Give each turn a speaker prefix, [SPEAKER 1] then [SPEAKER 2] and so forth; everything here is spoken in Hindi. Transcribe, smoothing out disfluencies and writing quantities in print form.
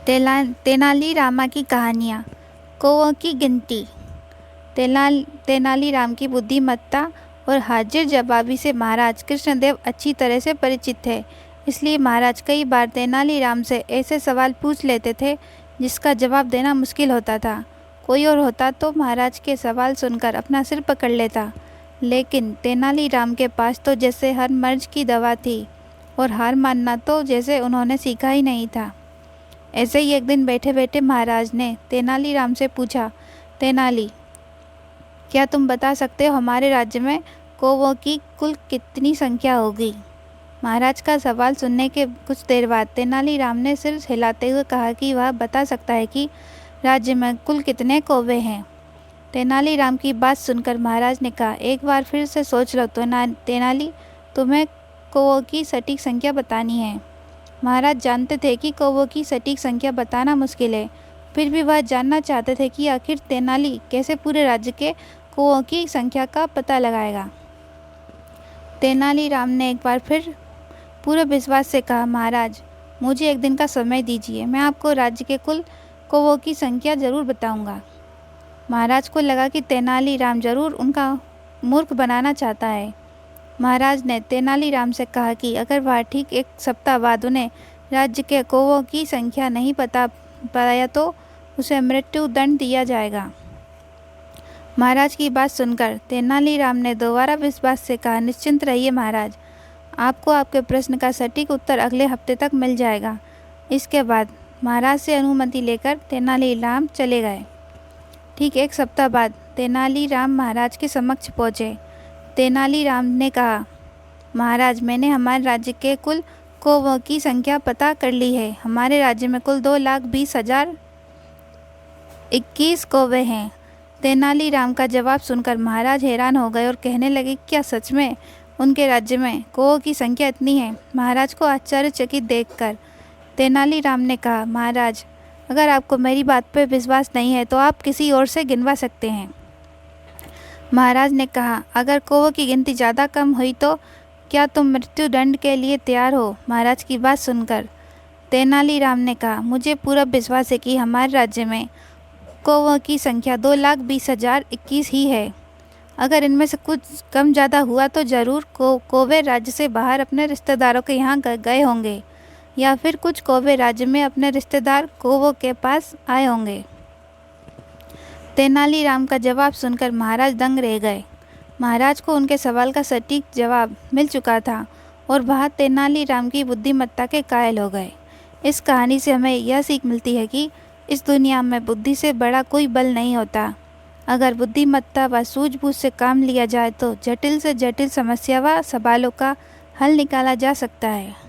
[SPEAKER 1] तेनालीरामा की कहानियाँ। कौओं की गिनती। तेनालीराम की बुद्धिमत्ता और हाजिर जवाबी से महाराज कृष्णदेव अच्छी तरह से परिचित थे। इसलिए महाराज कई बार तेनालीराम से ऐसे सवाल पूछ लेते थे जिसका जवाब देना मुश्किल होता था। कोई और होता तो महाराज के सवाल सुनकर अपना सिर पकड़ लेता, लेकिन तेनालीराम के पास तो जैसे हर मर्ज की दवा थी और हार मानना तो जैसे उन्होंने सीखा ही नहीं था। ऐसे ही एक दिन बैठे बैठे महाराज ने तेनालीराम से पूछा, तेनाली, क्या तुम बता सकते हो हमारे राज्य में कौवों की कुल कितनी संख्या होगी? महाराज का सवाल सुनने के कुछ देर बाद तेनालीराम ने सिर हिलाते हुए कहा कि वह बता सकता है कि राज्य में कुल कितने कौवे हैं। तेनालीराम की बात सुनकर महाराज ने कहा, एक बार फिर से सोच लो तेनाली, तुम्हें कौवों की सटीक संख्या बतानी है। महाराज जानते थे कि कौवों की सटीक संख्या बताना मुश्किल है, फिर भी वह जानना चाहते थे कि आखिर तेनाली कैसे पूरे राज्य के कौवों की संख्या का पता लगाएगा। तेनालीराम ने एक बार फिर पूरे विश्वास से कहा, महाराज, मुझे एक दिन का समय दीजिए, मैं आपको राज्य के कुल कौवों की संख्या जरूर बताऊंगा। महाराज को लगा कि तेनालीराम जरूर उनका मूर्ख बनाना चाहता है। महाराज ने तेनालीराम से कहा कि अगर वह ठीक एक सप्ताह बाद उन्हें राज्य के कौवों की संख्या नहीं बता पाया तो उसे मृत्यु दंड दिया जाएगा। महाराज की बात सुनकर तेनालीराम ने दोबारा विश्वास से कहा, निश्चिंत रहिए महाराज, आपको आपके प्रश्न का सटीक उत्तर अगले हफ्ते तक मिल जाएगा। इसके बाद महाराज से अनुमति लेकर तेनालीराम चले गए। ठीक एक सप्ताह बाद तेनालीराम महाराज के समक्ष पहुँचे। तेनालीराम ने कहा, महाराज, मैंने हमारे राज्य के कुल कौवों की संख्या पता कर ली है। हमारे राज्य में कुल 2,20,021 कौवे हैं। तेनालीराम का जवाब सुनकर महाराज हैरान हो गए और कहने लगे, क्या सच में उनके राज्य में कौवों की संख्या इतनी है? महाराज को आश्चर्यचकित देखकर तेनालीराम ने कहा, महाराज, अगर आपको मेरी बात पर विश्वास नहीं है तो आप किसी और से गिनवा सकते हैं। महाराज ने कहा, अगर कौवों की गिनती ज़्यादा कम हुई तो क्या तुम मृत्युदंड के लिए तैयार हो? महाराज की बात सुनकर तेनालीराम ने कहा, मुझे पूरा विश्वास है कि हमारे राज्य में कौवों की संख्या 2,20,021 ही है। अगर इनमें से कुछ कम ज़्यादा हुआ तो ज़रूर कौवे राज्य से बाहर अपने रिश्तेदारों के यहाँ गए होंगे, या फिर कुछ कौवे राज्य में अपने रिश्तेदार कौवों के पास आए होंगे। तेनालीराम का जवाब सुनकर महाराज दंग रह गए। महाराज को उनके सवाल का सटीक जवाब मिल चुका था और वह तेनालीराम की बुद्धिमत्ता के कायल हो गए। इस कहानी से हमें यह सीख मिलती है कि इस दुनिया में बुद्धि से बड़ा कोई बल नहीं होता। अगर बुद्धिमत्ता व सूझबूझ से काम लिया जाए तो जटिल से जटिल समस्या व सवालों का हल निकाला जा सकता है।